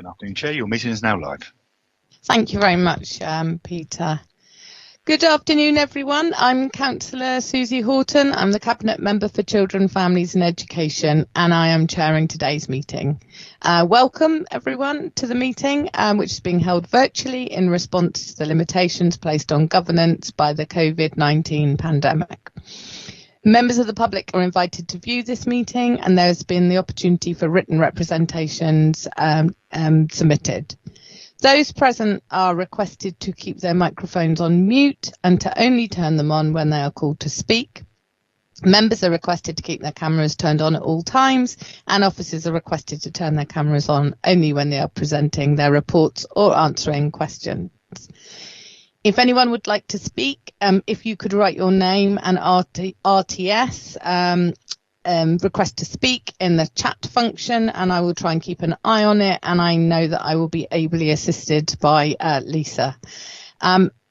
Good afternoon, Chair. Your meeting is now live. Thank you very much, Peter. Good afternoon, everyone. I'm Councillor Susie Horton. I'm the Cabinet Member for Children, Families and Education, and I am chairing today's meeting. Welcome, everyone, to the meeting, which is being held virtually in response to the limitations placed on governance by the COVID-19 pandemic. Members of the public are invited to view this meeting, and there has been the opportunity for written representations submitted. Those present are requested to keep their microphones on mute and to only turn them on when they are called to speak. Members are requested to keep their cameras turned on at all times, and officers are requested to turn their cameras on only when they are presenting their reports or answering questions. If anyone would like to speak, if you could write your name and RTS, request to speak in the chat function, and I will try and keep an eye on it, and I know that I will be ably assisted by Lisa.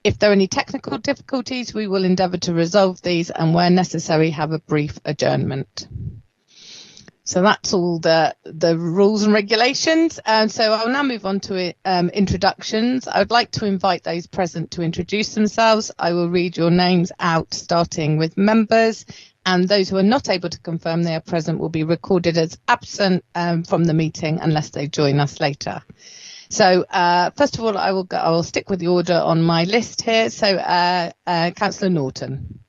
If there are any technical difficulties, we will endeavour to resolve these, and where necessary have a brief adjournment. So that's all the rules and regulations. So I'll now move on to introductions. I would like to invite those present to introduce themselves. I will read your names out, starting with members, and those who are not able to confirm they are present will be recorded as absent from the meeting unless they join us later. So first of all, I will stick with the order on my list here. So Councillor Norton.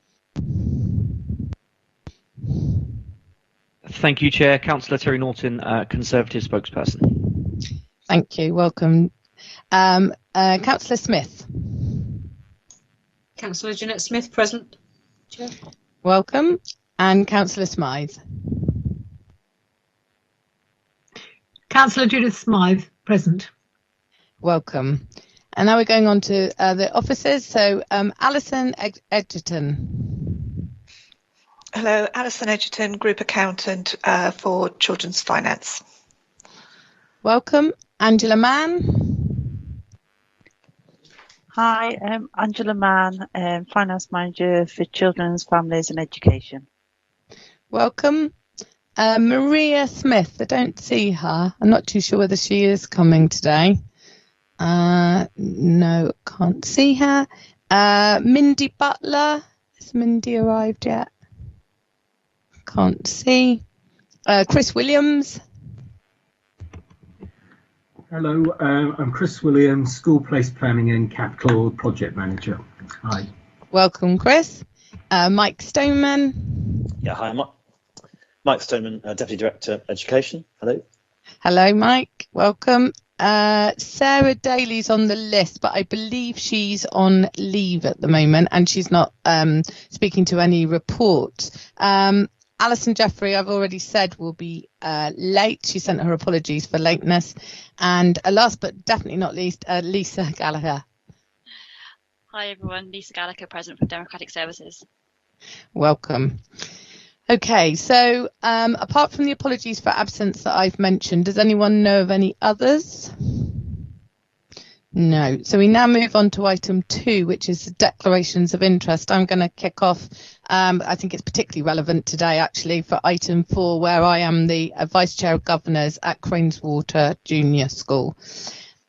Thank you, Chair. Councillor Terry Norton, Conservative spokesperson. Thank you. Welcome. Councillor Smith. Councillor Jeanette Smith, present. Chair. Welcome. And Councillor Smythe. Councillor Judith Smythe, present. Welcome. And now we're going on to the officers. So Alison Edgerton. Hello, Alison Edgerton, Group Accountant for Children's Finance. Welcome. Angela Mann. Hi, I'm Angela Mann, Finance Manager for Children's, Families and Education. Welcome. Maria Smith, I don't see her. I'm not too sure whether she is coming today. No, can't see her. Mindy Butler. Has Mindy arrived yet? Can't see. Chris Williams. Hello, I'm Chris Williams, School Place Planning and Capital Project Manager. Hi. Welcome, Chris. Mike Stoneman. Yeah, hi, Mike Stoneman, Deputy Director Education. Hello. Hello, Mike. Welcome. Sarah Daly's on the list, but I believe she's on leave at the moment and she's not speaking to any reports. Alison Jeffrey, I've already said, will be late. She sent her apologies for lateness. And last but definitely not least, Lisa Gallagher. Hi everyone, Lisa Gallagher, present from Democratic Services. Welcome. Okay, so apart from the apologies for absence that I've mentioned, does anyone know of any others? No. So we now move on to item 2, which is the declarations of interest. I'm going to kick off. I think it's particularly relevant today, actually, for item 4, where I am the Vice Chair of Governors at Craneswater Junior School.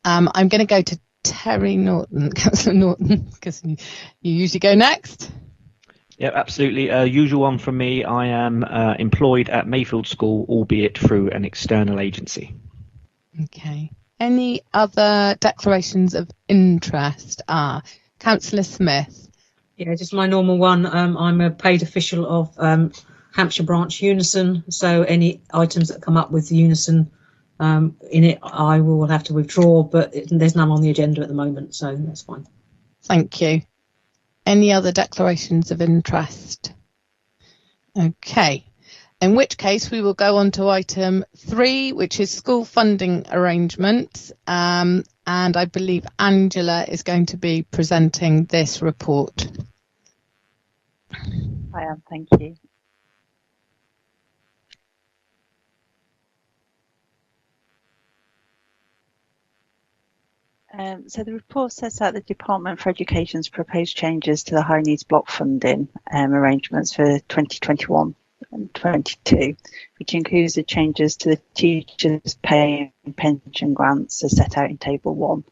I'm going to go to Terry Norton, Councillor Norton, because you usually go next. Yeah, absolutely. Usual one from me. I am employed at Mayfield School, albeit through an external agency. Okay. Any other declarations of interest? Councillor Smith. Yeah, just my normal one. I'm a paid official of Hampshire Branch Unison, so any items that come up with Unison in it, I will have to withdraw, but there's none on the agenda at the moment, so that's fine. Thank you. Any other declarations of interest? Okay. In which case, we will go on to item 3, which is school funding arrangements. And I believe Angela is going to be presenting this report. I am, thank you. So the report sets out the Department for Education's proposed changes to the high needs block funding arrangements for 2021. 21-22, which includes the changes to the teachers' pay and pension grants as set out in Table 1.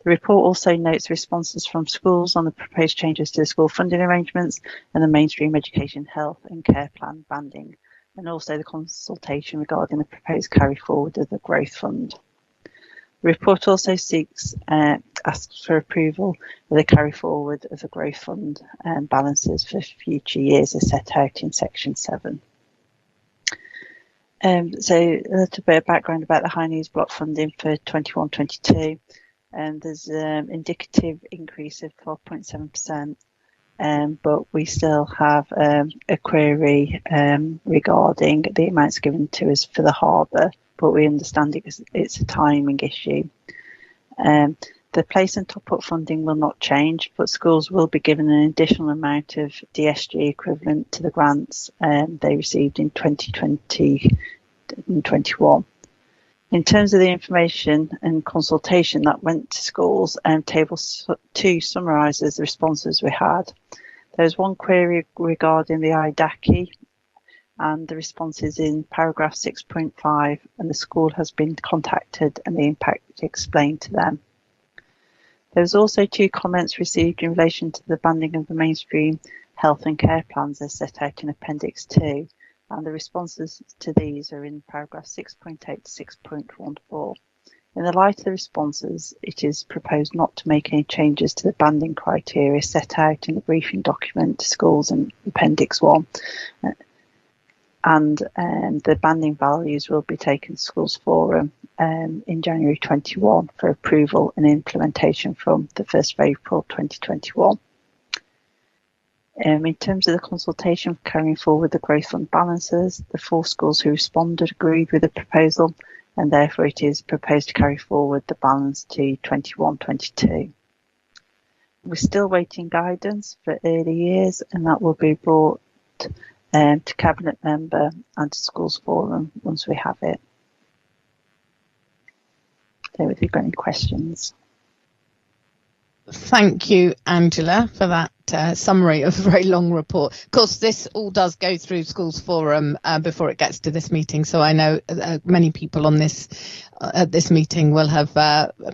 The report also notes responses from schools on the proposed changes to the school funding arrangements and the mainstream education, health and care plan banding, and also the consultation regarding the proposed carry forward of the growth fund. The report also asks for approval of the carry forward of the growth fund balances for future years as set out in section 7. So a little bit of background about the high needs block funding for 21-22. There's an indicative increase of 12.7%, but we still have a query regarding the amounts given to us for the harbour, but we understand it's a timing issue. The place and top-up funding will not change, but schools will be given an additional amount of DSG equivalent to the grants they received in 2020 and 21. In terms of the information and consultation that went to schools, Table 2 summarises the responses we had. There was one query regarding the IDACI, and the response is in paragraph 6.5, and the school has been contacted and the impact explained to them. There was also 2 comments received in relation to the banding of the mainstream health and care plans as set out in Appendix 2. And the responses to these are in paragraph 6.8 to 6.14. In the light of the responses, it is proposed not to make any changes to the banding criteria set out in the briefing document to schools in Appendix 1. And the banding values will be taken to Schools Forum in January 21 for approval and implementation from the 1st of April 2021. In terms of the consultation carrying forward the growth fund balances, the 4 schools who responded agreed with the proposal, and therefore it is proposed to carry forward the balance to 21-22. We're still waiting guidance for early years, and that will be brought to Cabinet Member and to Schools Forum once we have it. So if you've got any questions. Thank you, Angela, for that summary of a very long report. Of course, this all does go through Schools Forum before it gets to this meeting, so I know many people on this at this meeting will have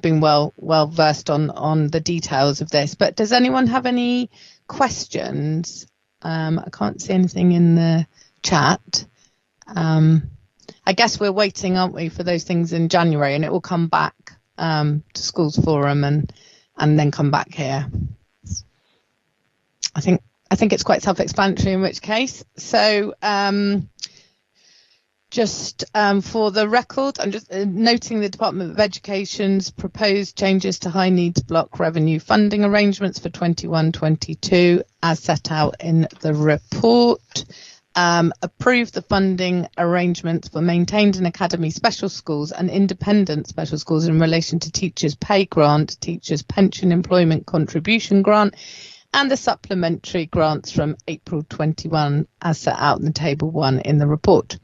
been well versed on the details of this. But does anyone have any questions? I can't see anything in the chat. I guess we're waiting, aren't we, for those things in January, and it will come back to Schools Forum and then come back here. I think it's quite self-explanatory in which case. So just for the record, I'm just noting the Department of Education's proposed changes to high needs block revenue funding arrangements for 21-22 as set out in the report. Approve the funding arrangements for maintained and academy special schools and independent special schools in relation to teachers' pay grant, teachers' pension employment contribution grant, and the supplementary grants from April 21 as set out in the Table 1 in the report.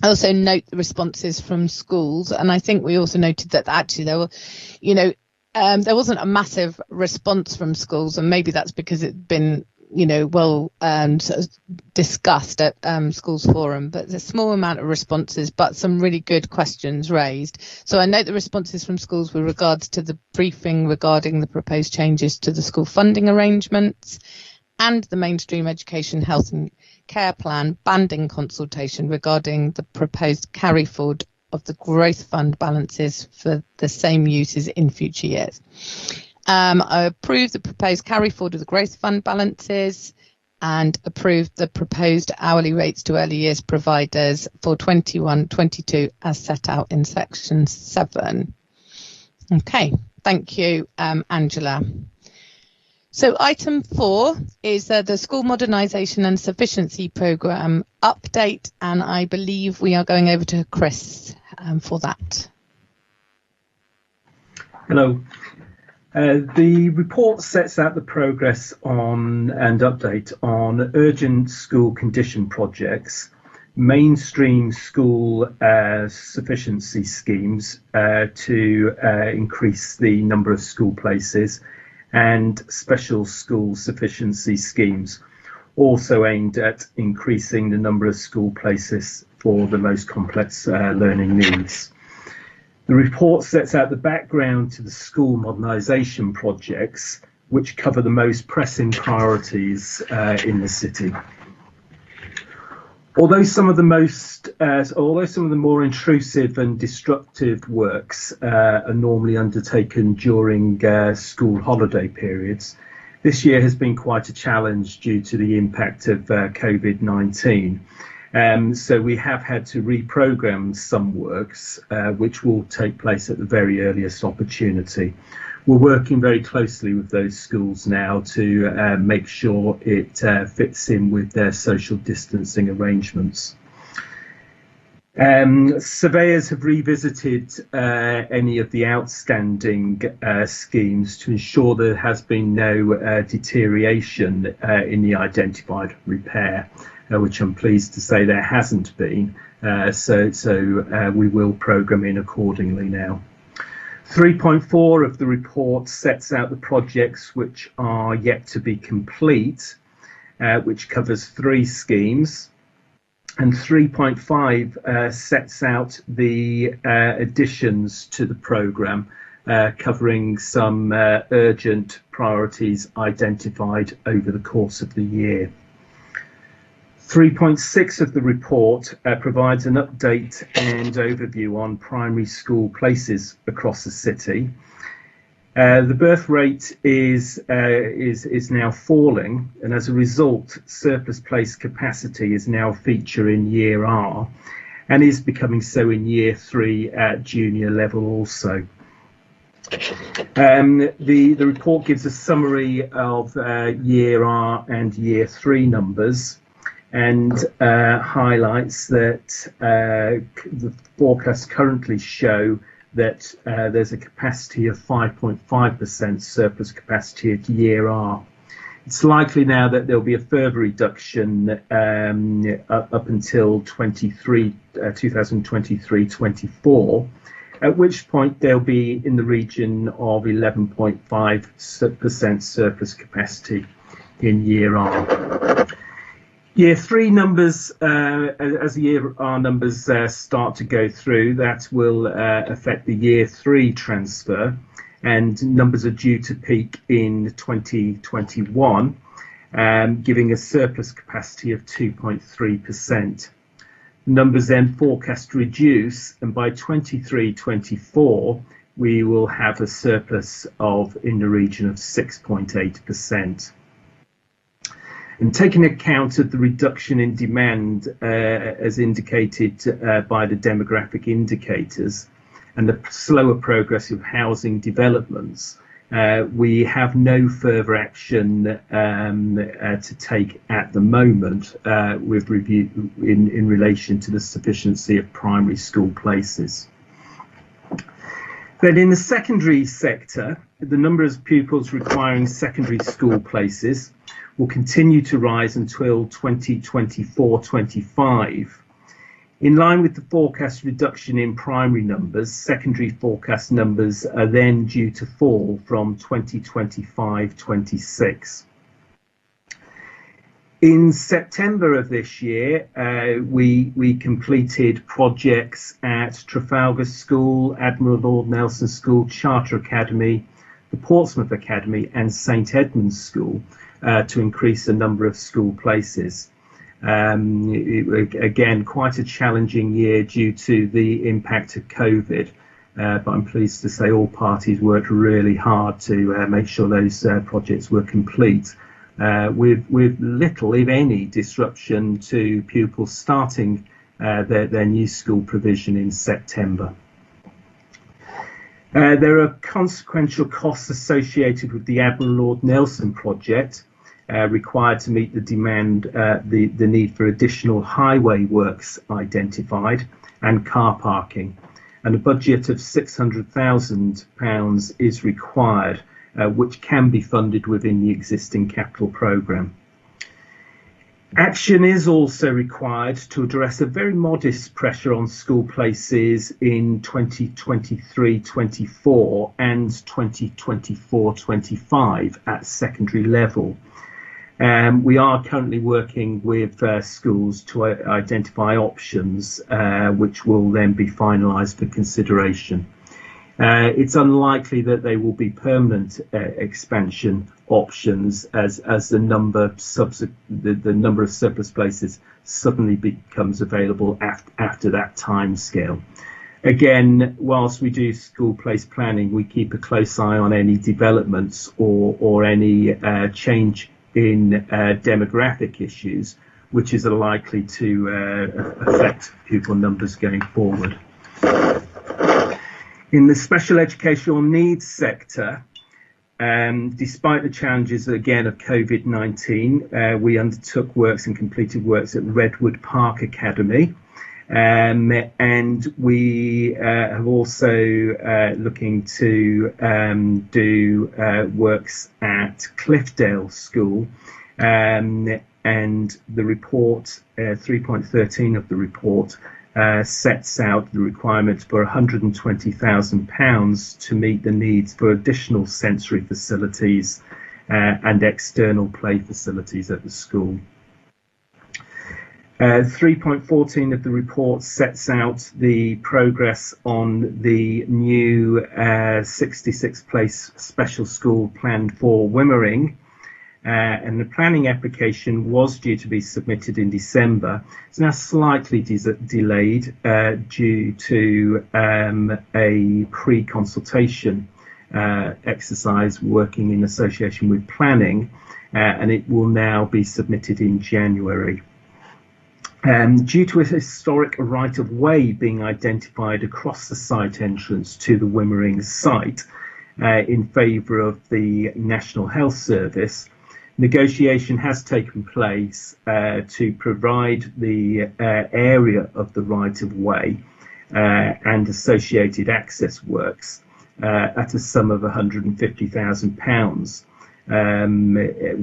I also note the responses from schools, and I think we also noted that actually there were, there wasn't a massive response from schools, and maybe that's because it'd been well sort of discussed at Schools Forum, but there's a small amount of responses, but some really good questions raised. So I note the responses from schools with regards to the briefing regarding the proposed changes to the school funding arrangements and the mainstream education, health and care plan banding consultation regarding the proposed carry forward of the growth fund balances for the same uses in future years. I approve the proposed carry forward of the growth fund balances and approve the proposed hourly rates to early years providers for 21-22 as set out in section 7. Okay, thank you, Angela. So item 4 is the School Modernisation and Sufficiency Programme update, and I believe we are going over to Chris for that. Hello. The report sets out the progress on and update on urgent school condition projects, mainstream school sufficiency schemes to increase the number of school places, and special school sufficiency schemes, also aimed at increasing the number of school places for the most complex learning needs. The report sets out the background to the school modernisation projects, which cover the most pressing priorities in the city. Although some of the more intrusive and destructive works are normally undertaken during school holiday periods, this year has been quite a challenge due to the impact of COVID-19. So we have had to reprogram some works, which will take place at the very earliest opportunity. We're working very closely with those schools now to make sure it fits in with their social distancing arrangements. Surveyors have revisited any of the outstanding schemes to ensure there has been no deterioration in the identified repair, which I'm pleased to say there hasn't been. So we will programme in accordingly now. 3.4 of the report sets out the projects which are yet to be complete, which covers 3 schemes. And 3.5 sets out the additions to the programme, covering some urgent priorities identified over the course of the year. 3.6 of the report provides an update and overview on primary school places across the city. The birth rate is now falling, and as a result, surplus place capacity is now a feature in Year R, and is becoming so in Year 3 at junior level also. The report gives a summary of Year R and Year 3 numbers, and highlights that the forecasts currently show that there's a capacity of 5.5% surplus capacity at Year R. It's likely now that there'll be a further reduction up until 2023-24, at which point they'll be in the region of 11.5% surplus capacity in Year R. Year 3 numbers, as the Year R numbers start to go through, that will affect the Year 3 transfer, and numbers are due to peak in 2021, giving a surplus capacity of 2.3%. Numbers then forecast to reduce, and by 23-24 we will have a surplus of in the region of 6.8%. And taking account of the reduction in demand as indicated by the demographic indicators and the slower progress of housing developments, we have no further action to take at the moment with review in relation to the sufficiency of primary school places. Then in the secondary sector, the number of pupils requiring secondary school places will continue to rise until 2024-25. In line with the forecast reduction in primary numbers, secondary forecast numbers are then due to fall from 2025-26. In September of this year, we completed projects at Trafalgar School, Admiral Lord Nelson School, Charter Academy, the Portsmouth Academy and St Edmunds School to increase the number of school places. Again, quite a challenging year due to the impact of COVID, but I'm pleased to say all parties worked really hard to make sure those projects were complete, with little, if any, disruption to pupils starting their new school provision in September. There are consequential costs associated with the Admiral Lord Nelson project, required to meet the demand, the need for additional highway works identified and car parking, and a budget of £600,000 is required, which can be funded within the existing capital programme. Action is also required to address a very modest pressure on school places in 2023-24 and 2024-25 at secondary level. We are currently working with schools to identify options which will then be finalised for consideration. It's unlikely that they will be permanent expansion options as the number of surplus places suddenly becomes available after that time scale. Again, whilst we do school place planning, we keep a close eye on any developments or any change in demographic issues, which is likely to affect pupil numbers going forward. In the special educational needs sector, despite the challenges again of COVID-19, we undertook works and completed works at Redwood Park Academy. And we have also looking to do works at Cliffdale School, and the report 3.13 of the report sets out the requirement for £120,000 to meet the needs for additional sensory facilities and external play facilities at the school. 3.14 of the report sets out the progress on the new 66-place special school planned for Wimmering, and the planning application was due to be submitted in December. It's now slightly delayed due to a pre-consultation exercise working in association with planning, and it will now be submitted in January. Due to a historic right-of-way being identified across the site entrance to the Wimmering site in favour of the National Health Service, negotiation has taken place to provide the area of the right-of-way and associated access works at a sum of £150,000.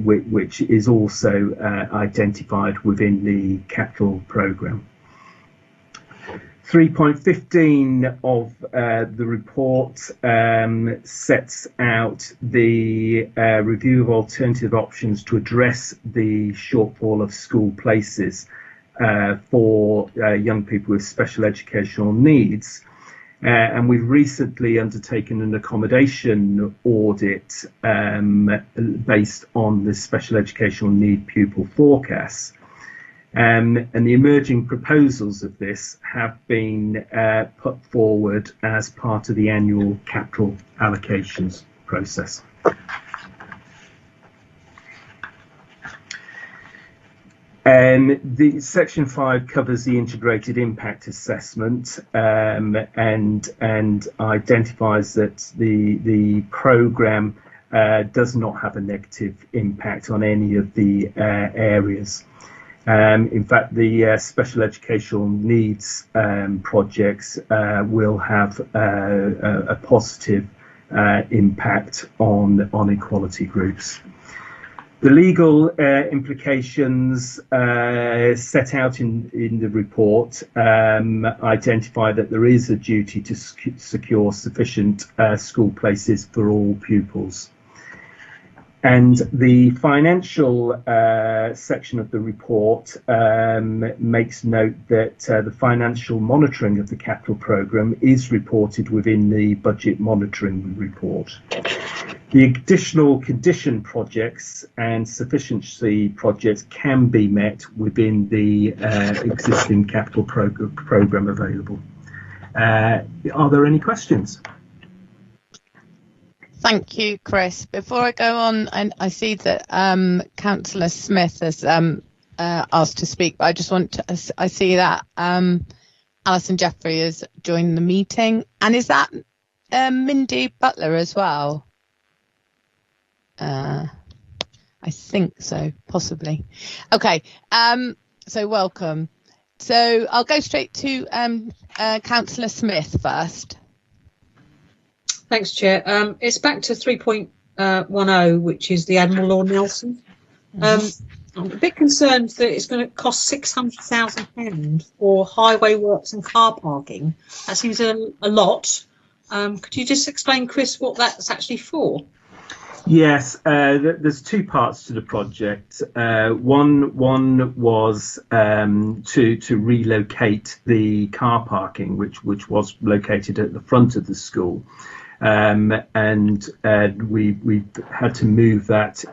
Which is also identified within the capital programme. 3.15 of the report sets out the review of alternative options to address the shortfall of school places for young people with special educational needs. And we've recently undertaken an accommodation audit based on the special educational need pupil forecasts. And the emerging proposals of this have been put forward as part of the annual capital allocations process. The Section 5 covers the integrated impact assessment and identifies that the programme does not have a negative impact on any of the areas. In fact, the special educational needs projects will have a positive impact on equality groups. The legal implications set out in the report identify that there is a duty to secure sufficient school places for all pupils. And the financial section of the report makes note that the financial monitoring of the capital programme is reported within the budget monitoring report. The additional condition projects and sufficiency projects can be met within the existing capital programme available. Are there any questions? Thank you, Chris. Before I go on, and I see that Councillor Smith has asked to speak, but I just want to, I see that Alison Jeffrey has joined the meeting. And is that Mindy Butler as well? I think so, possibly. Okay, so welcome. So I'll go straight to Councillor Smith first. Thanks, Chair. It's back to 3.10, which is the Admiral Lord Nelson. I'm a bit concerned that it's going to cost £600,000 for highway works and car parking. That seems a lot. Could you just explain, Chris, what that's actually for? Yes, there's two parts to the project. One was to relocate the car parking, which was located at the front of the school, and we had to move that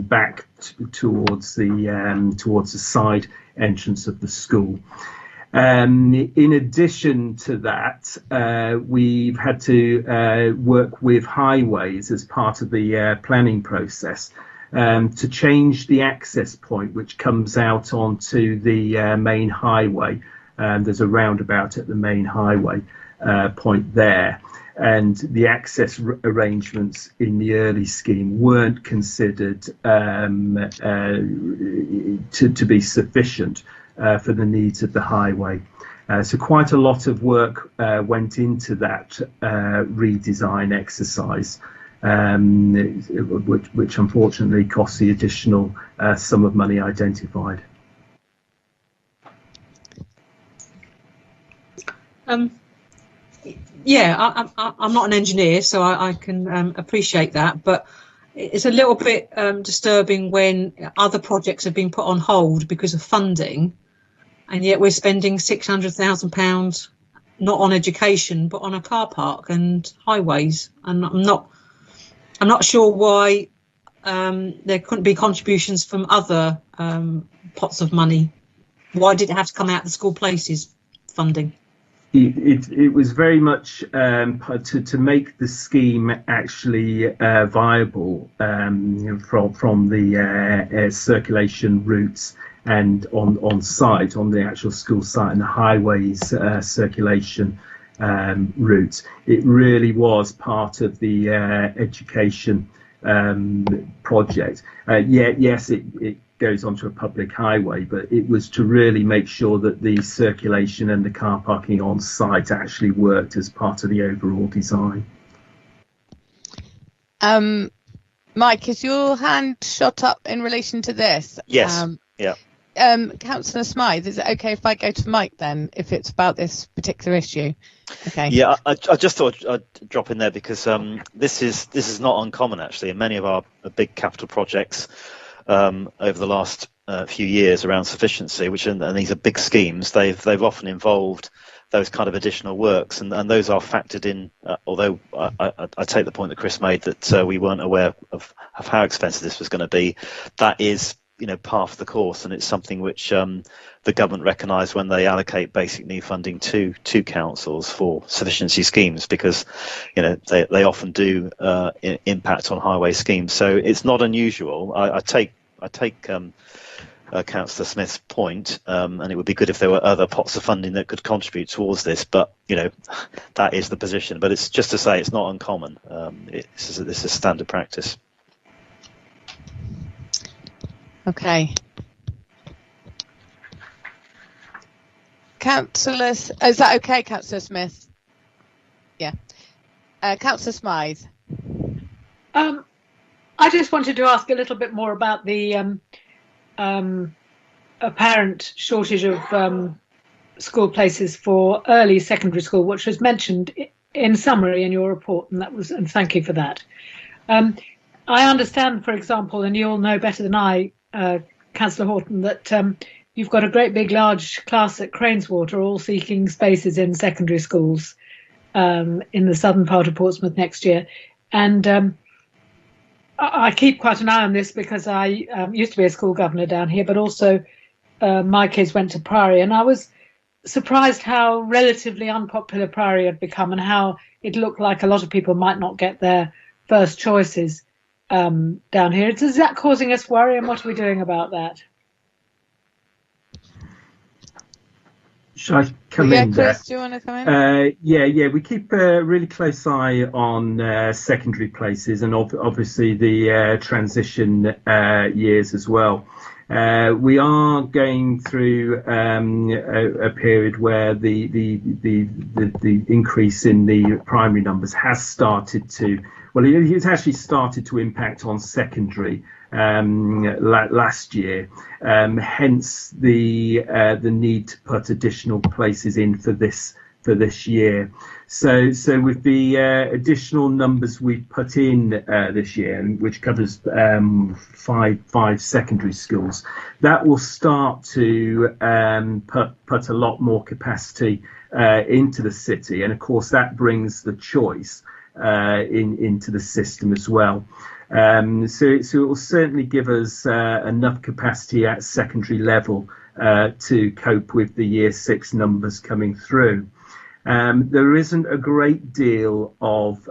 back towards the side entrance of the school. In addition to that, we've had to work with highways as part of the planning process to change the access point which comes out onto the main highway. There's a roundabout at the main highway point there, and the access arrangements in the early scheme weren't considered to be sufficient for the needs of the highway. So quite a lot of work went into that redesign exercise, which unfortunately cost the additional sum of money identified. Yeah, I'm not an engineer, so I can appreciate that, but it's a little bit disturbing when other projects have been put on hold because of funding, and yet we're spending £600,000 not on education but on a car park and highways. And I'm not sure why there couldn't be contributions from other pots of money. Why did it have to come out of the school places funding? It was very much to make the scheme actually viable from the circulation routes and on site, on the actual school site and the highways circulation routes. It really was part of the education project. Yes, it goes onto a public highway, but it was to really make sure that the circulation and the car parking on site actually worked as part of the overall design. Mike, is your hand shot up in relation to this? Yes. Yeah. Councillor Smythe, is it okay if I go to Mike then, if it's about this particular issue? Okay. Yeah, I just thought I'd drop in there because this is not uncommon actually in many of our big capital projects over the last few years around sufficiency, and these are big schemes. They've often involved those kind of additional works, and those are factored in. Although I take the point that Chris made that we weren't aware of how expensive this was going to be. That is, part of the course, and it's something which the government recognise when they allocate basic need funding to councils for sufficiency schemes, because they often do impact on highway schemes. So it's not unusual. I take Councillor Smith's point, and it would be good if there were other pots of funding that could contribute towards this, but that is the position. But it's just to say it's not uncommon. This is standard practice. Okay. Councillor, is that okay, Councillor Smith? Yeah. Councillor Smythe. I just wanted to ask a little bit more about the apparent shortage of school places for early secondary school, which was mentioned in summary in your report, and thank you for that. I understand, for example, and you'll know better than I, Councillor Horton, that you've got a great big large class at Craneswater all seeking spaces in secondary schools in the southern part of Portsmouth next year. And I keep quite an eye on this because I used to be a school governor down here, but also my kids went to Priory, and I was surprised how relatively unpopular Priory had become and how it looked like a lot of people might not get their first choices down here. Is that causing us worry, and what are we doing about that? Shall I come in there? Chris, do you want to come in? Yeah. We keep a really close eye on secondary places and obviously the transition years as well. We are going through a period where the increase in the primary numbers has started to. Well, it's actually started to impact on secondary last year. Hence the need to put additional places in for this for this year. So with the additional numbers we put in this year, which covers five secondary schools, that will start to put a lot more capacity into the city, and of course that brings the choice into the system as well. So it will certainly give us enough capacity at secondary level to cope with the year 6 numbers coming through. There isn't a great deal of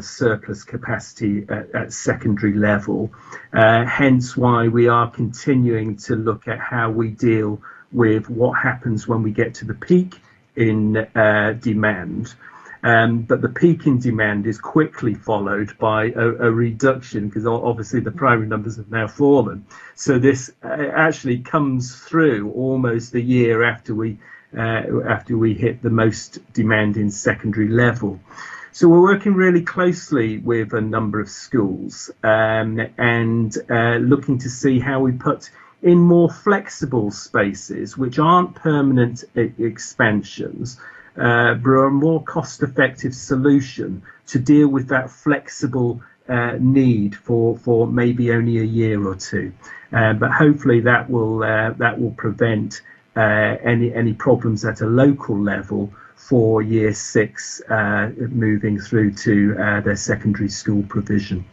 surplus capacity at secondary level, hence why we are continuing to look at how we deal with what happens when we get to the peak in demand. But the peak in demand is quickly followed by a reduction, because obviously the primary numbers have now fallen. So this actually comes through almost a year after we hit the most demand in secondary level. So we're working really closely with a number of schools and looking to see how we put in more flexible spaces, which aren't permanent expansions, but are a more cost-effective solution to deal with that flexible need for maybe only a year or two. But hopefully that will prevent any problems at a local level for year 6 moving through to their secondary school provision.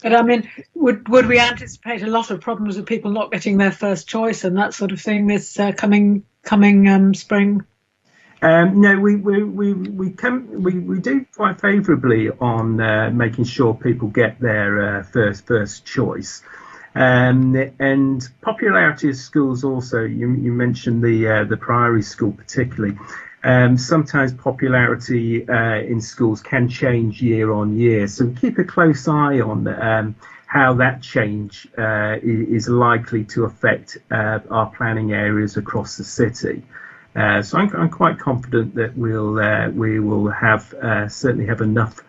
But I mean, would we anticipate a lot of problems with people not getting their first choice and that sort of thing this coming spring? No, we do quite favourably on making sure people get their first choice. And popularity of schools also, you mentioned the Priory School particularly. Sometimes popularity in schools can change year on year, so keep a close eye on how that change is likely to affect our planning areas across the city. So I'm quite confident that we will certainly have enough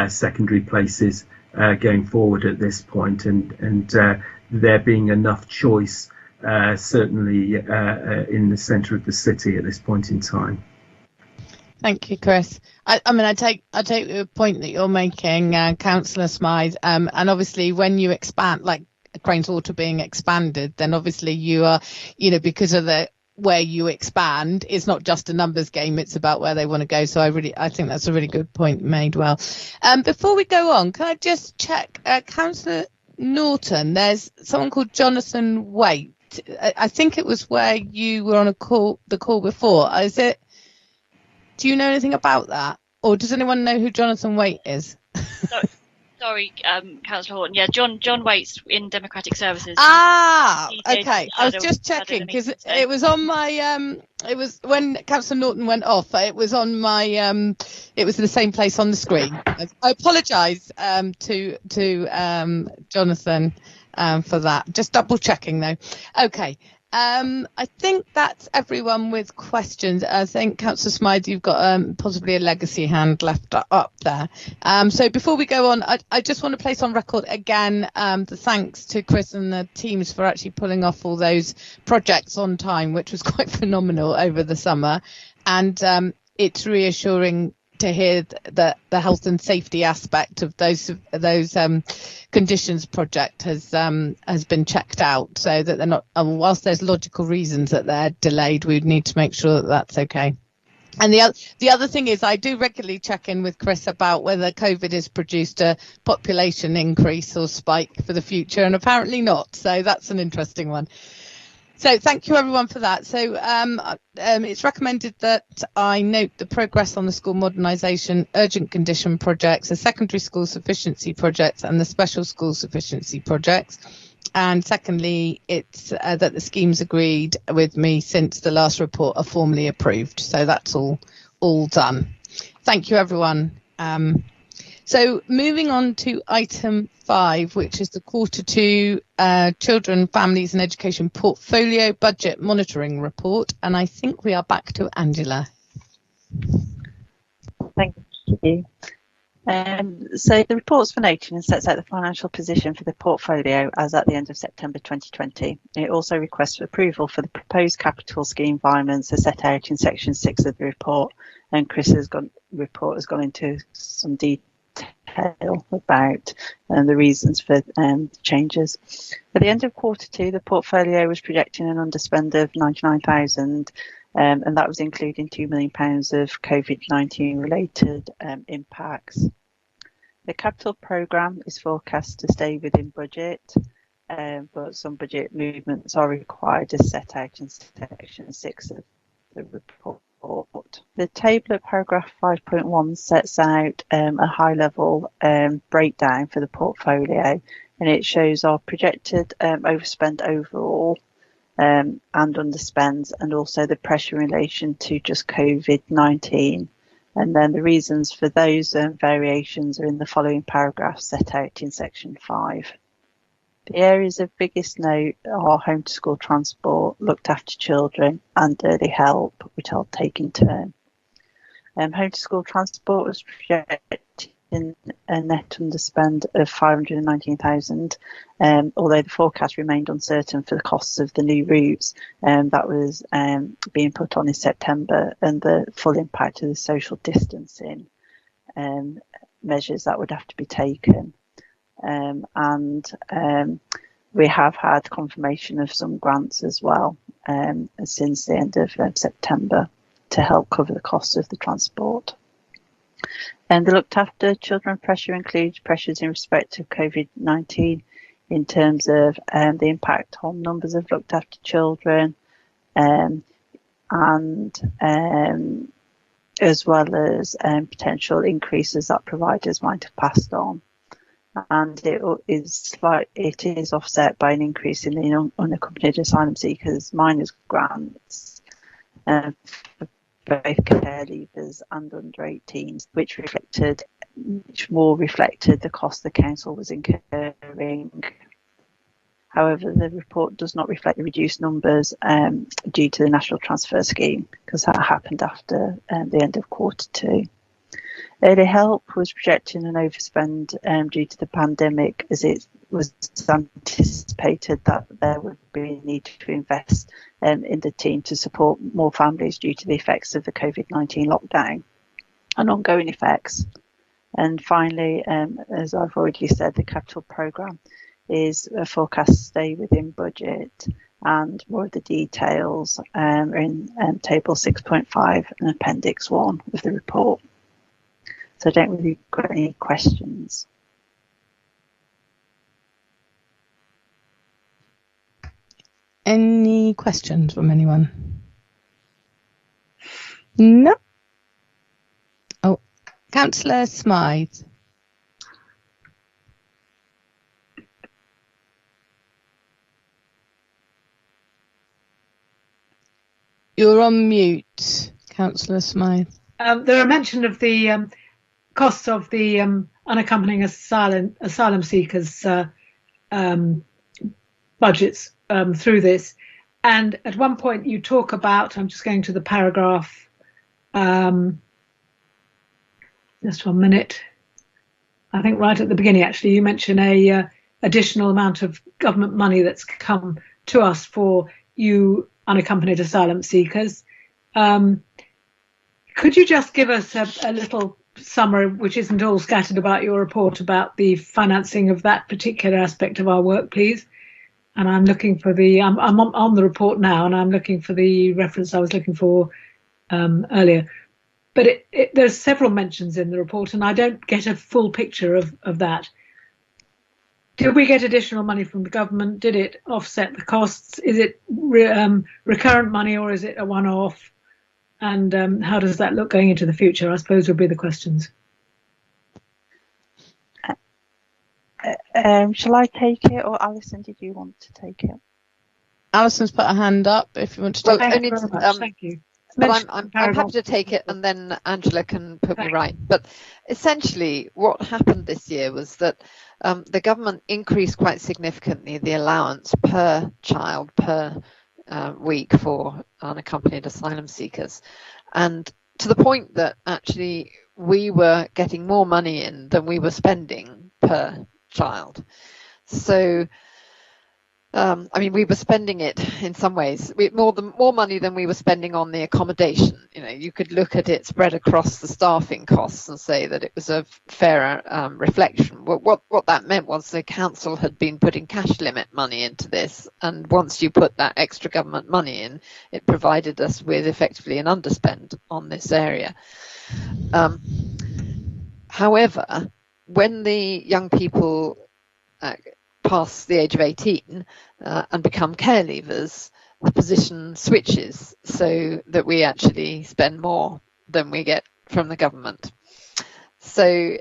secondary places going forward at this point, and there being enough choice certainly in the centre of the city at this point in time. Thank you, Chris. I take the point that you're making, Councillor Smythe, and obviously when you expand, like Cranes Water being expanded, then obviously you are, because of where you expand, it's not just a numbers game, it's about where they want to go. So I think that's a really good point made. Well, before we go on, can I just check, Councillor Norton, there's someone called Jonathan Waite. I think it was where you were on the call before. Is it? Do you know anything about that, or does anyone know who Jonathan Waite is? Sorry, Councillor Horton. Yeah, John Waite's in Democratic Services. Okay. I was just checking because it was on my it was when Councillor Norton went off. It was on my it was in the same place on the screen. I apologise to Jonathan for that. Just double checking though. Okay. I think that's everyone with questions. I think Councillor Smythe, you've got possibly a legacy hand left up there. So before we go on, I just want to place on record again the thanks to Chris and the teams for actually pulling off all those projects on time, which was quite phenomenal over the summer. And it's reassuring to hear that the health and safety aspect of those conditions project has been checked out, so that they're not, whilst there's logical reasons that they're delayed, we need to make sure that that's okay. And the other thing is, I do regularly check in with Chris about whether COVID has produced a population increase or spike for the future, and apparently not. So that's an interesting one. So thank you everyone for that. So it's recommended that I note the progress on the school modernisation, urgent condition projects, the secondary school sufficiency projects and the special school sufficiency projects. And secondly, it's that the schemes agreed with me since the last report are formally approved. So that's all done. Thank you everyone. So moving on to item 5, which is the Q2 Children, Families and Education Portfolio Budget Monitoring Report. And I think we are back to Angela. Thank you. So the report's for noting and sets out the financial position for the portfolio as at the end of September 2020. It also requests approval for the proposed capital scheme environments as set out in section 6 of the report, and Chris's report has gone into some detail about the reasons for the changes. At the end of Q2, the portfolio was projecting an underspend of 99,000, and that was including £2 million of COVID-19 related impacts. The capital programme is forecast to stay within budget, but some budget movements are required as set out in section 6 of the report. The table at paragraph 5.1 sets out a high level breakdown for the portfolio, and it shows our projected overspend overall and underspends, and also the pressure in relation to just COVID-19. And then the reasons for those variations are in the following paragraphs set out in section 5. The areas of biggest note are home to school transport, looked after children, and early help, which I'll take in turn. Home to school transport was projecting a net underspend of 519,000, although the forecast remained uncertain for the costs of the new routes that was being put on in September, and the full impact of the social distancing measures that would have to be taken. We have had confirmation of some grants as well since the end of September to help cover the costs of the transport. And the looked after children pressure includes pressures in respect of COVID-19 in terms of the impact on numbers of looked after children, and as well as potential increases that providers might have passed on. And it is offset by an increase in the unaccompanied asylum seekers minors grants for both care leavers and under 18s, which more reflected the cost the council was incurring. However, the report does not reflect the reduced numbers due to the National Transfer Scheme, because that happened after the end of Q2. Early help was projecting an overspend due to the pandemic, as it was anticipated that there would be a need to invest in the team to support more families due to the effects of the COVID-19 lockdown and ongoing effects. And finally, as I've already said, the capital programme is forecast to stay within budget, and more of the details are in table 6.5 and appendix 1 of the report. So I don't really got any questions. Any questions from anyone? No. Oh, Councillor Smythe. You're on mute, Councillor Smythe. There are mention of the costs of the unaccompanying asylum seekers budgets through this, and at one point you talk about, I'm just going to the paragraph, just 1 minute, I think right at the beginning actually, you mention a additional amount of government money that's come to us for you unaccompanied asylum seekers. Could you just give us a little summary, which isn't all scattered about your report, about the financing of that particular aspect of our work, please? And I'm looking for the, I'm on the report now, and I'm looking for the reference I was looking for earlier. But there's several mentions in the report, and I don't get a full picture of that. Did we get additional money from the government? Did it offset the costs? Is it recurrent money, or is it a one-off? And how does that look going into the future, I suppose, would be the questions. Shall I take it, or Alison, did you want to take it? Alison's put a hand up if you want to take it. Thank you. But I'm happy to take it, and then Angela can put me right. But essentially what happened this year was that the government increased quite significantly the allowance per child per week for unaccompanied asylum seekers. And to the point that actually we were getting more money in than we were spending per child. So I mean, we were spending it in some ways more money than we were spending on the accommodation. You know, you could look at it spread across the staffing costs and say that it was a fairer reflection. What that meant was the council had been putting cash limit money into this, and once you put that extra government money in, it provided us with effectively an underspend on this area. However, when the young people pass the age of 18 and become care leavers, the position switches so that we actually spend more than we get from the government. So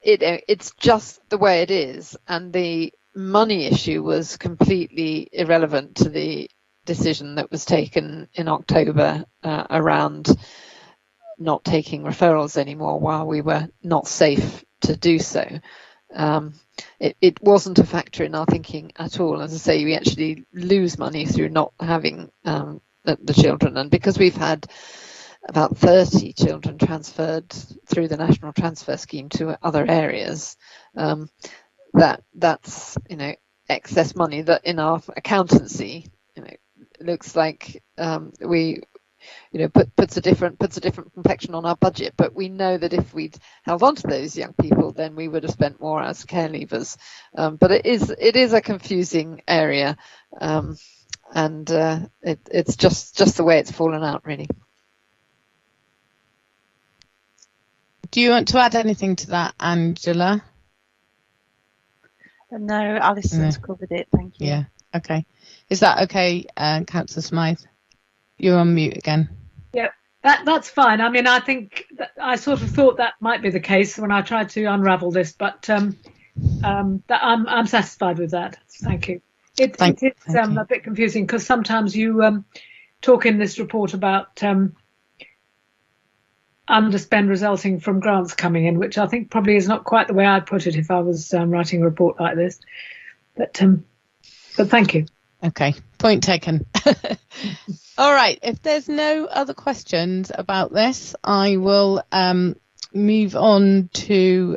it's just the way it is, and the money issue was completely irrelevant to the decision that was taken in October around not taking referrals anymore while we were not safe to do so. It wasn't a factor in our thinking at all. As I say, we actually lose money through not having the children, and because we've had about 30 children transferred through the National Transfer Scheme to other areas, that's excess money that in our accountancy looks like we puts a different complexion on our budget. But we know that if we'd held on to those young people, then we would have spent more as care leavers. But it is a confusing area, and it's just the way it's fallen out, really. Do you want to add anything to that, Angela? No, Alison's covered it. Thank you. Yeah. Okay. Is that okay, Councillor Smythe? You're on mute again. Yeah, that's fine. I mean, I think I sort of thought that might be the case when I tried to unravel this, but I'm satisfied with that. Thank you. It's a bit confusing because sometimes you talk in this report about underspend resulting from grants coming in, which I think probably is not quite the way I'd put it if I was writing a report like this. But thank you. Okay, point taken. All right, if there's no other questions about this, I will move on to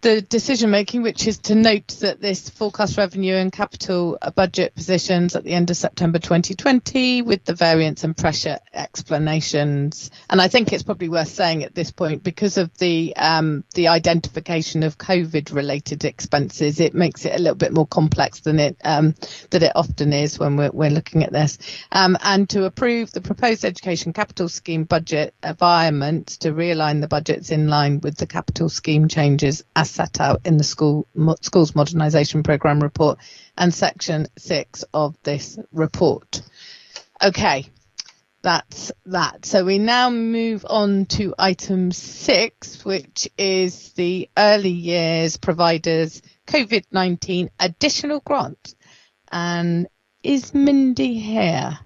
the decision making, which is to note that this forecast revenue and capital budget positions at the end of September 2020 with the variance and pressure explanations. And I think it's probably worth saying at this point, because of the identification of COVID related expenses, it makes it a little bit more complex than it often is when we're looking at this. And to approve the proposed education capital scheme budget environment to realign the budgets in line with the capital scheme changes as set out in the schools modernisation programme report and section 6 of this report. Okay, that's that. So we now move on to item 6, which is the early years providers COVID-19 additional grant. And is Mindy here?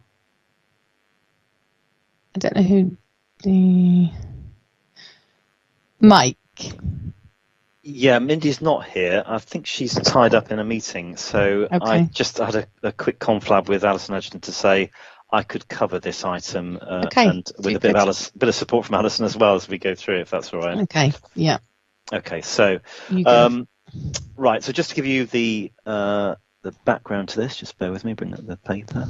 I don't know who Mike. Yeah, Mindy's not here. I think she's tied up in a meeting. So okay. I just had a quick conflab with Alison Edgerton to say I could cover this item and with a bit of support from Alison as well as we go through, if that's all right. Okay, yeah. Okay, so right. So just to give you the background to this, just bear with me. Bring up the paper.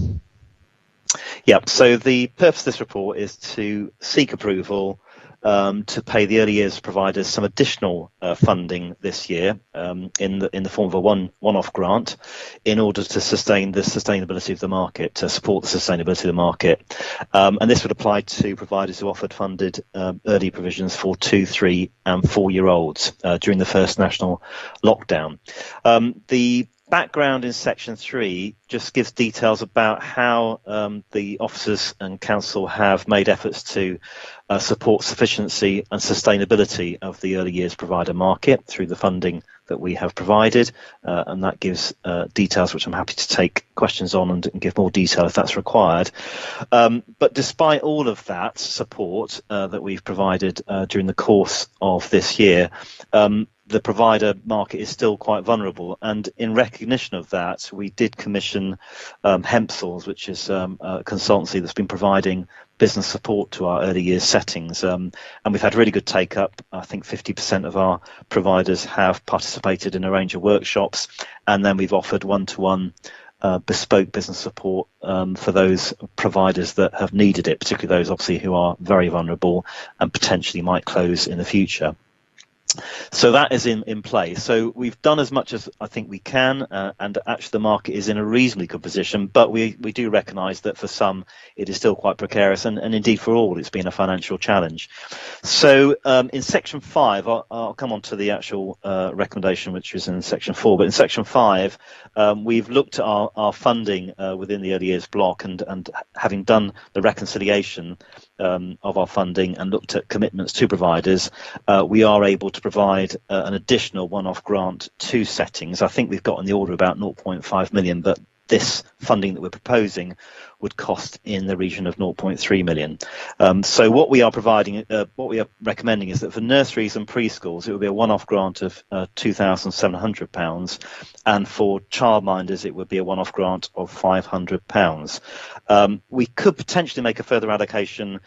Yeah. So the purpose of this report is to seek approval to pay the early years providers some additional funding this year in the form of a one-off grant in order to sustain the sustainability of the market, to support the sustainability of the market. And this would apply to providers who offered funded early provisions for 2, 3 and 4-year-olds during the first national lockdown. The background in section 3 just gives details about how the officers and council have made efforts to support sufficiency and sustainability of the early years provider market through the funding that we have provided, and that gives details which I'm happy to take questions on and give more detail if that's required. But despite all of that support that we've provided during the course of this year, the provider market is still quite vulnerable, and in recognition of that, we did commission Hempsals, which is a consultancy that's been providing business support to our early years settings, and we've had really good take up. I think 50% of our providers have participated in a range of workshops, and then we've offered one-to-one bespoke business support for those providers that have needed it, particularly those obviously who are very vulnerable and potentially might close in the future. So that is in place. So we've done as much as I think we can, and actually the market is in a reasonably good position, but we do recognise that for some it is still quite precarious, and indeed for all it's been a financial challenge. So in section 5, I'll come on to the actual recommendation, which is in section 4, but in section 5 we've looked at our funding within the early years block, and having done the reconciliation of our funding and looked at commitments to providers, we are able to provide an additional one-off grant to settings. I think we've got in the order of about 0.5 million, but this funding that we're proposing would cost in the region of 0.3 million. So what we are providing, what we are recommending is that for nurseries and preschools, it will be a one-off grant of £2,700, and for childminders, it would be a one-off grant of £500. We could potentially make a further allocation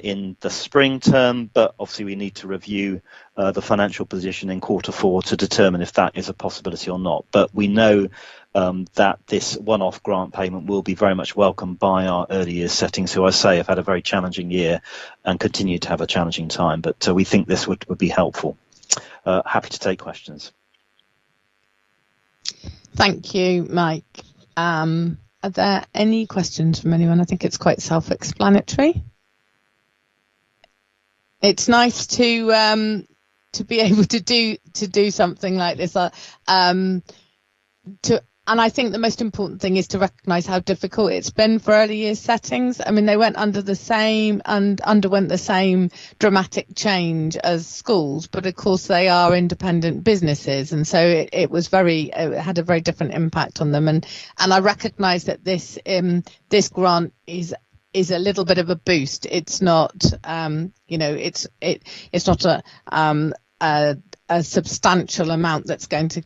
in the spring term, but obviously we need to review the financial position in Q4 to determine if that is a possibility or not. But we know that this one-off grant payment will be very much welcomed by our early years settings, who I say have had a very challenging year and continue to have a challenging time, but we think this would be helpful. Happy to take questions. Thank you, Mike. Are there any questions from anyone? I think it's quite self-explanatory. It's nice to be able to do something like this. And I think the most important thing is to recognise how difficult it's been for early years settings. I mean, they went underwent the same dramatic change as schools, but of course they are independent businesses, and so it had a very different impact on them. And I recognise that this grant is a little bit of a boost. It's not, it's not a substantial amount that's going to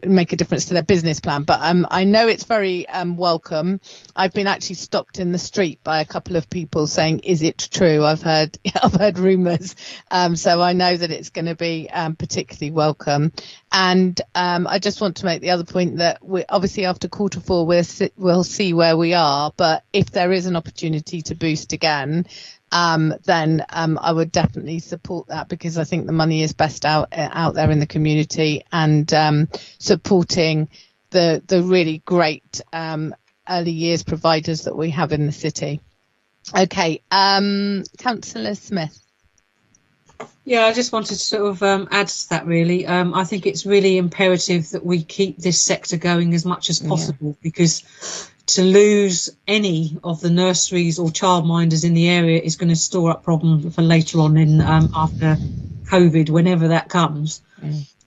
make a difference to their business plan, but I know it's very welcome. I've been actually stopped in the street by a couple of people saying, "Is it true?" I've heard rumours, so I know that it's going to be particularly welcome. And I just want to make the other point that we obviously after Q4 we'll see where we are, but if there is an opportunity to boost again, then I would definitely support that, because I think the money is best out there in the community, and supporting the really great early years providers that we have in the city. Okay, Councillor Smith. Yeah, I just wanted to sort of add to that, really. I think it's really imperative that we keep this sector going as much as possible, because to lose any of the nurseries or childminders in the area is going to store up problems for later on in after COVID, whenever that comes.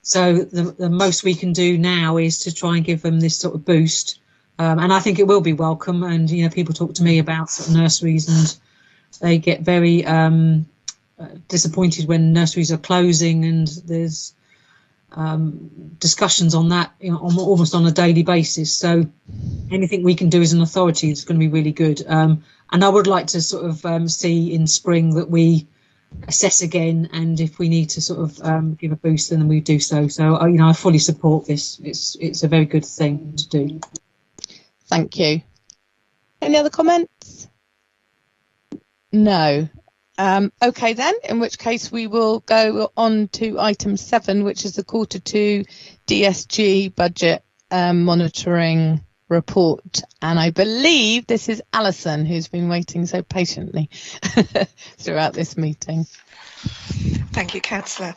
So the most we can do now is to try and give them this sort of boost, and I think it will be welcome. And people talk to me about sort of nurseries, and they get very disappointed when nurseries are closing, and there's discussions on that almost on a daily basis. So anything we can do as an authority is going to be really good, and I would like to sort of see in spring that we assess again, and if we need to sort of give a boost, then we do so. So I fully support this. It's a very good thing to do. Thank you. Any other comments? No. Okay then, in which case we will go on to item 7, which is the Q2 DSG budget monitoring report. And I believe this is Alison, who's been waiting so patiently throughout this meeting. Thank you, Councillor.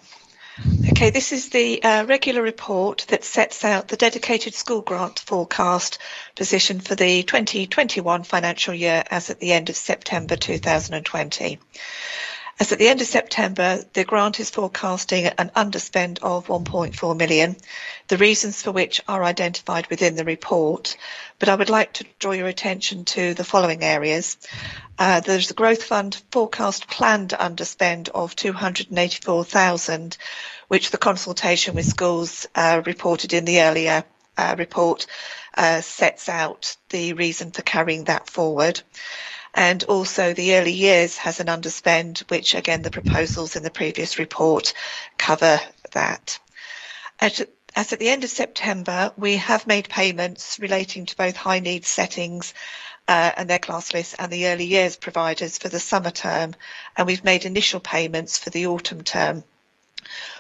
Okay, this is the regular report that sets out the dedicated school grant forecast position for the 2021 financial year as at the end of September 2020. As at the end of September, the grant is forecasting an underspend of 1.4 million, the reasons for which are identified within the report, but I would like to draw your attention to the following areas. There's the growth fund forecast planned underspend of 284,000, which the consultation with schools reported in the earlier report sets out the reason for carrying that forward. And also the early years has an underspend, which again the proposals in the previous report cover that. As at the end of September, we have made payments relating to both high needs settings and their class lists and the early years providers for the summer term, and we've made initial payments for the autumn term.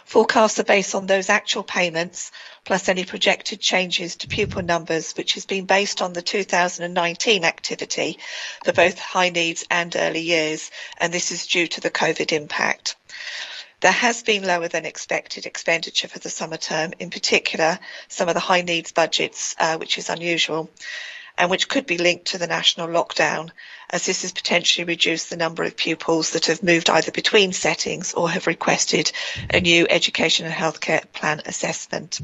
Forecasts are based on those actual payments plus any projected changes to pupil numbers, which has been based on the 2019 activity for both high needs and early years, and this is due to the COVID impact. There has been lower than expected expenditure for the summer term, in particular some of the high needs budgets, which is unusual, and which could be linked to the national lockdown, as this has potentially reduced the number of pupils that have moved either between settings or have requested a new education and healthcare plan assessment.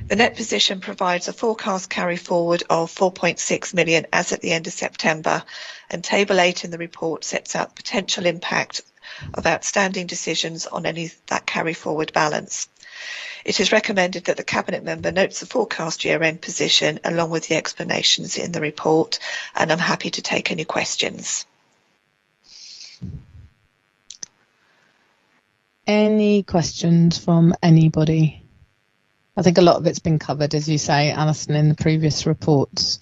The net position provides a forecast carry forward of 4.6 million as at the end of September, and Table 8 in the report sets out the potential impact of outstanding decisions on any that carry forward balance. It is recommended that the Cabinet member notes the forecast year-end position along with the explanations in the report, and I'm happy to take any questions. Any questions from anybody? I think a lot of it's been covered, as you say, Alison, in the previous reports.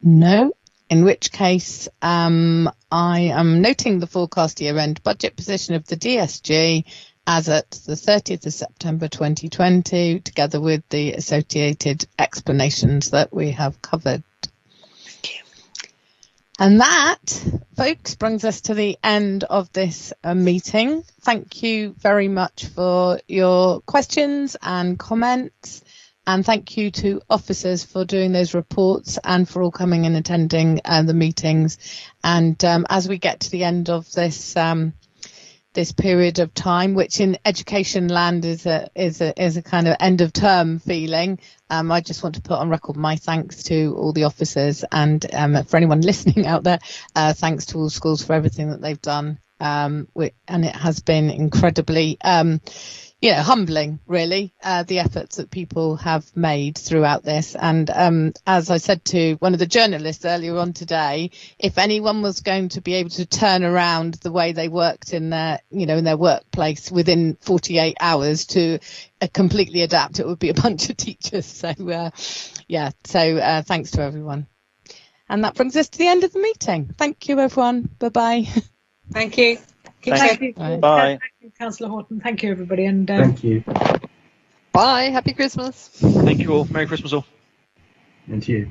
No? In which case, I am noting the forecast year-end budget position of the DSG as at the 30th of September 2020, together with the associated explanations that we have covered. Thank you. And that, folks, brings us to the end of this meeting. Thank you very much for your questions and comments. And thank you to officers for doing those reports and for all coming and attending the meetings. And as we get to the end of this this period of time, which in education land is a kind of end of term feeling, I just want to put on record my thanks to all the officers, and for anyone listening out there, thanks to all schools for everything that they've done. And it has been incredibly humbling, really, the efforts that people have made throughout this. And as I said to one of the journalists earlier on today, if anyone was going to be able to turn around the way they worked in their workplace within 48 hours to completely adapt, it would be a bunch of teachers. So thanks to everyone. And that brings us to the end of the meeting. Thank you, everyone. Bye-bye. Thank you. Thank you. Bye. Thank you, Councillor Horton. Thank you, everybody. And Thank you. Bye. Happy Christmas. Thank you all. Merry Christmas all. And you.